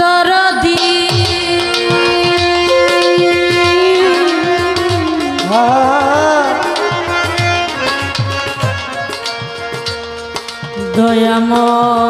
দরদি দয়াময়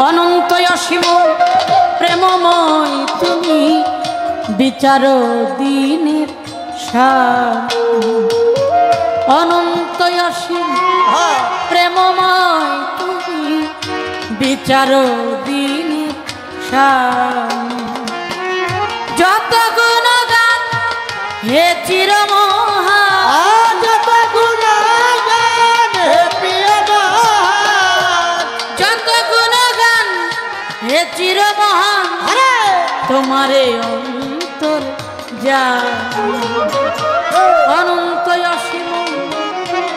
অনন্ত অসীম প্রেমময় তুমি বিচার দিনের অনন্ত অসীম প্রেমময় তুমি বিচার দিনের যত গুণগান হে চিরমহা যত গুণগান হে প্রিয়গান যত গুণগান হে চিরমহান তোমারে অন্তর যা অনন্ত অসীম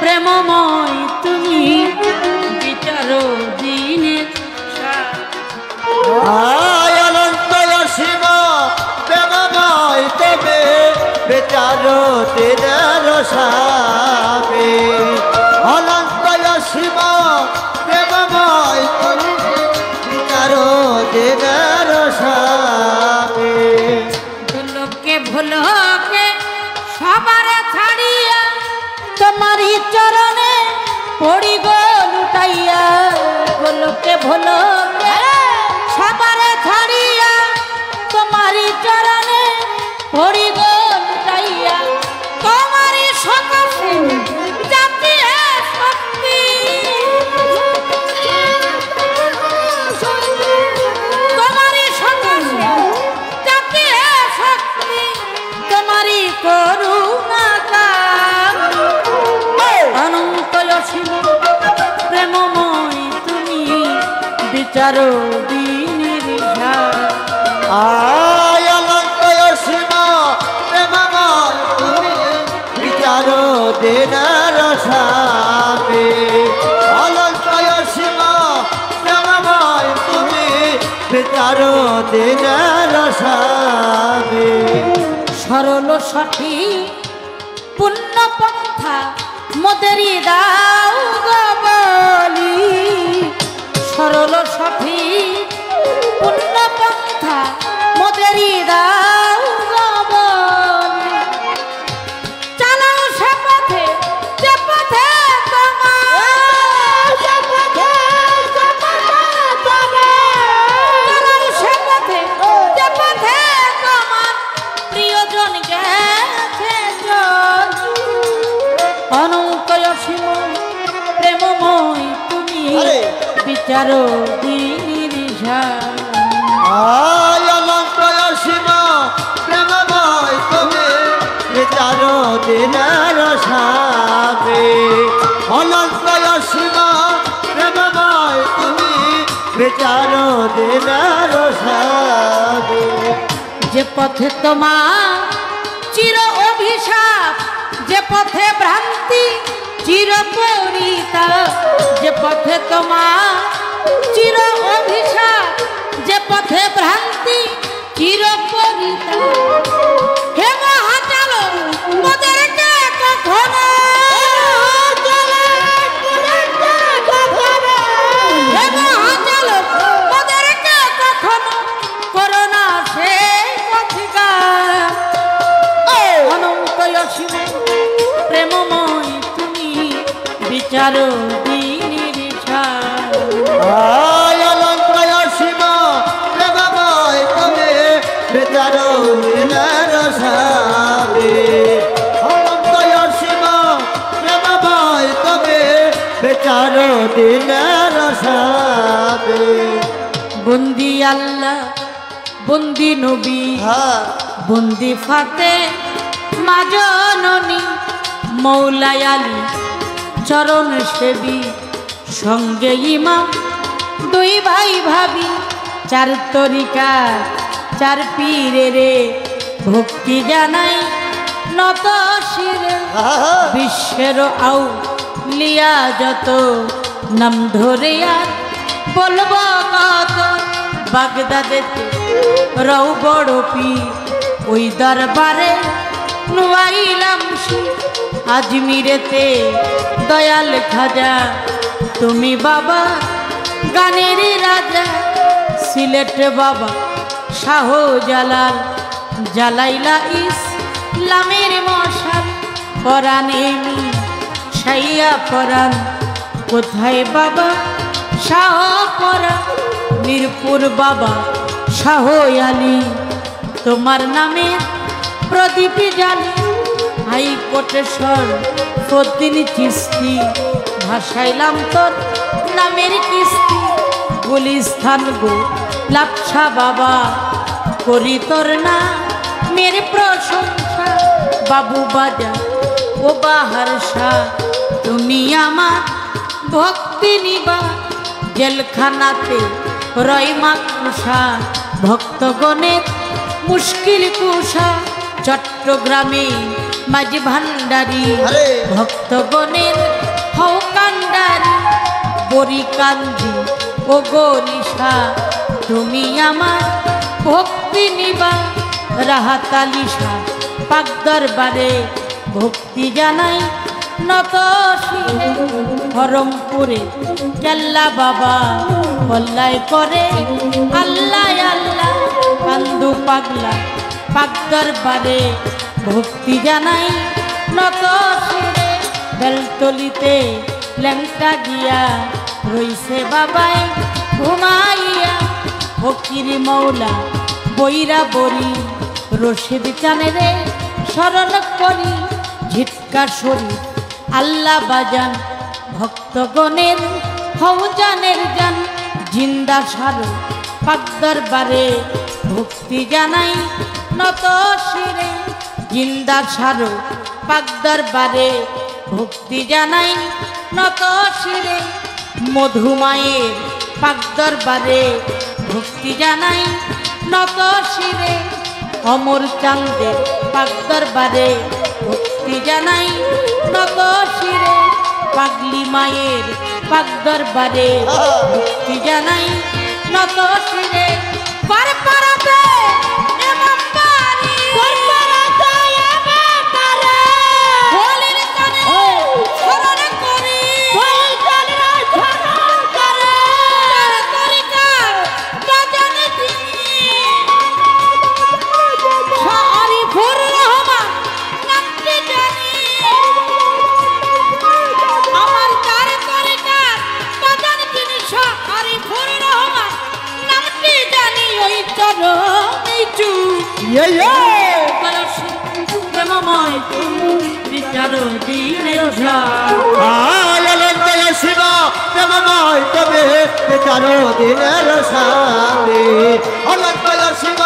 প্রেমময় তুমি বিচার দিনের অনন্ত অসীম প্রেমময় তবে বিচার দিনের সাবে অনন্ত অসীম প্রেমময় তবে বিচার দিনের সাবে ভুলকে ভুলকে সবার ছাড়িয়া তোমারই চরণে পড়ি গো লুটাইয়া ভুলকে ভুলকে সবার ছাড়িয়া তোমারই চরণে পড়ি গো লুটাইয়া তোমারই সকাশে জাতি শক্তি তোমারই সকাশে জাতি শক্তি তোমারই করুণা অনন্ত অসীম প্রেমময় তুমি বিচার দিনের অনন্ত অসীম প্রেমময় তুমি বিচার দিনের সাবে অনন্ত অসীম প্রেমময় তুমি বিচার দিনের সাবে সরল সঠিক পুণ্য পন্থা মোদেরি দাও গো বলি সরল সঠিক পুণ্য পন্থা মোদেরি দাও গো বলি চালাও সে পথে যে পথে চালাও সে পথে যে পথে তোমার প্রিয়জন গেছে অনন্ত অসীম প্রেমময় তুমি বিচার দিনের অনন্ত অসীম প্রেমময় তুমি বিচার দিনের সাবে অনন্ত অসীম প্রেমময় তুমি বিচার দিনের সাবে যে পথে তোমার চির অভিশাপ যে পথে ভ্রান্তি চিরপরিতা, যে পথে তোমার চির অভিশাপ, যে পথে ভ্রান্তি চিরপরিতা। হে মহাচালক মোদেরকে কখনো, হে মহাচালক মোদেরকে কখনো করোনা সে পথিকার। অনন্ত অসীম প্রেমময় তুমি বিচার দিনের সার। অনন্ত অসীম প্রেমময় তুমি বিচার দিনের সারে। অনন্ত অসীম প্রেমময় তুমি বিচার দিনের সারে। বন্দি আল্লাহ বন্দি নবী বন্দি ফাতে মা জননী মৌলাই আলী চরণ সেবী, সঙ্গে ইমাম দুই ভাই ভাবি, চার তরিকা চার পীরে রে ভক্তি জানাই নত শিরে। বিশ্বের আউলিয়া যত নাম ধরে আর বলবো কত, বাগদাদেতে রও বড় পীর ওই দরবারে নুয়াইলাম শির। আজমিরেতে দয়াল খাজা তুমি বাবা গানের রাজা, সিলেট বাবা শাহ জালাল জ্বালাইলা ইসলামের মশাল। পরাণে সাইয়া পরাণ কোথায় বাবা শাহ পরাণ, মিরপুর বাবা শাহ আলী তোমার নামে প্রদীপ জালি। হাইকোটেশ্বর ফদ্দিন চিস্তি ভাসাইলাম তোর নামের কিস্তি। গুলিস্থান গো লাপসা বাবা করি তোর না মেরে প্রশংসা। বাবু বাজার ও বাহার শাহ তুমি আমার ভক্তি নিবা। জেলখানাতে রয় মাকুষা ভক্তগণের মুশকিল কুষা। চট্টগ্রামে মাঝ ভান্ডারি ভক্তগণের হও কান্ডারি। বরিকান্দি ও গনিশা তুমি আমার ভক্তি নিবা। রাহাতালিশা পাক দরবারে ভক্তি জানাই নত শিরে। হরমপুরে কেল্লা বাবা পল্লায় করে আল্লাহ আল্লাহ। কান্দু পাগলা পাক দরবারে ভক্তি জানাই নত শিরে। বেলতলিতে ল্যাংটা গিয়া রইছে বাবাই ঘুমাইয়া। ফকির মৌলা বৈরা বরি রশিদ চানেরে স্মরণ করি। ঝিটকা শরীর আল্লাহ বাজান ভক্তগণের হৌজানের জান। জিন্দা সারো পাক দরবারে ভক্তি জানাই নত শিরে। জিন্দা সারো পাক দরবারে ভক্তি জানাই নত শিরে। মধুমায়ের পাক দরবারে ভক্তি জানাই নত শিরে। অমর চাঁদের পাক দরবারে ভক্তি জানাই নত শিরে। পাগলি মায়ের পাক দরবারে ভক্তি জানাই নত শিরে। পারপারাতে এমাম বাড়ি পারপারাতে এমাম বাড়ি বলির কানে স্মরণ করি বলির কানে স্মরণ করে। তরিকার বাজান তিনি শরীফুর রহমান নামটি জানি। আমার তার তরিকার বাজান তিনি শরীফুর রহমান নামটি জানি। ওই চরণে চু প্রেমময় তুমি বিচার দিনের সার। অনন্ত অসীম প্রেমময় তুমি বিচার দিনের সারে। অনন্ত অসীম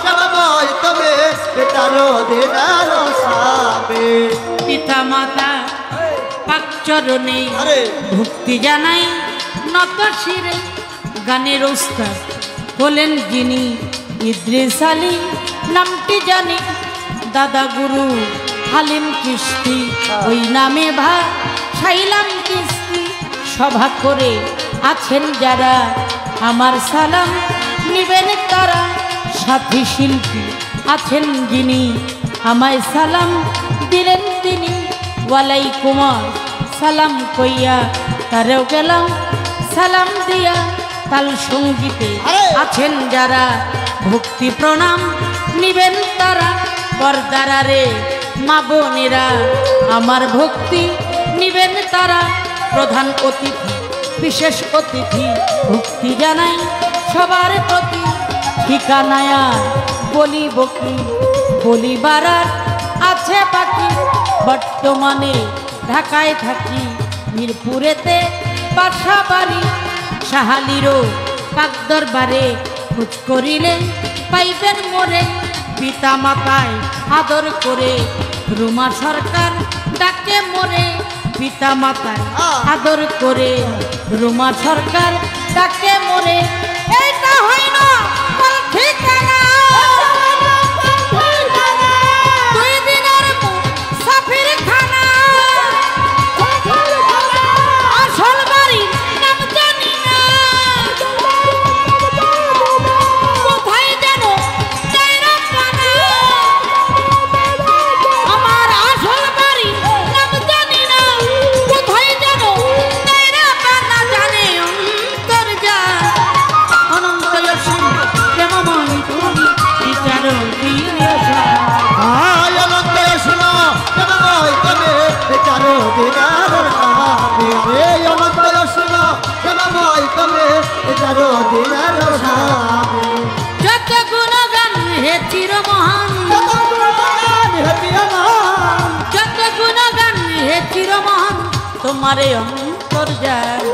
প্রেমময় তুমি বিচার দিনের সারে। পিতা মাতা পাক চরণে ভক্তি জানাই নত শিরে। গানের ওস্তাদ হলেন যিনি ইদ্রিস আলী নামটি জানি। দাদা গুরু হালিম কিস্তি ওই নামে সাইলাম কিস্তি সভা করে আছেন যারা আমার সালাম নিবেন তারা সাথী শিল্পী আছেন যিনি আমায় সালাম দিলেন তিনি ওয়ালাইকুম সালাম কইয়া তারেও গেলাম সালাম দিয়া তাল সঙ্গীতে আছেন যারা ভক্তি প্রণাম নিবেন তারা পর্দারা রে মা বোনেরা আমার ভক্তি নিবেন তারা প্রধান অতিথি বিশেষ অতিথি ভক্তি জানাই সবার প্রতি ঠিকানায় বলিব কি বলিবার আছে বাকি বর্তমানে ঢাকায় থাকি মিরপুরেতে বাসা বাড়ি সাহালিরও পাক দরবারে খোঁজ করিলে পাইবেন মোরে পিতা মাতায় আদর করে রুমা সরকার ডাকে মোরে পিতা মাতায় আদর করে রুমা সরকার ডাকে মোরে এইটা হয় না বল ঠিকানা দুই দিনের মুসাফির খানা আসল বাড়ি নাম জানি না কোথায় যেন চাইরা পানা আমার আসল বাড়ি নাম জানি না কোথায় যেন চাইরা পানা জানে অন্তর যা অনন্ত অসীম প্রেমময় তুমি বিচার দিয়েছা আয় অনন্ত অসীম প্রেমময় তুমি বিচার দিনের স্বামী রে অনন্ত অসীম প্রেমময় তুমি বিচার দিনের স্বামী যত গুণগান হে চির মহান যত গুণগান হে চির মহান তোমারে অন্তর যায়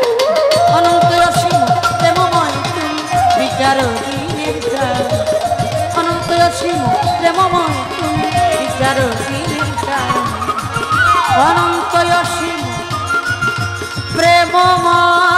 অনন্ত অসীম প্রেমময় তুমি বিচার দিনের চায় অনন্ত অসীম প্রেমময় তুমি বিচার দিনের চায় অনন্ত অসীম প্রেমময়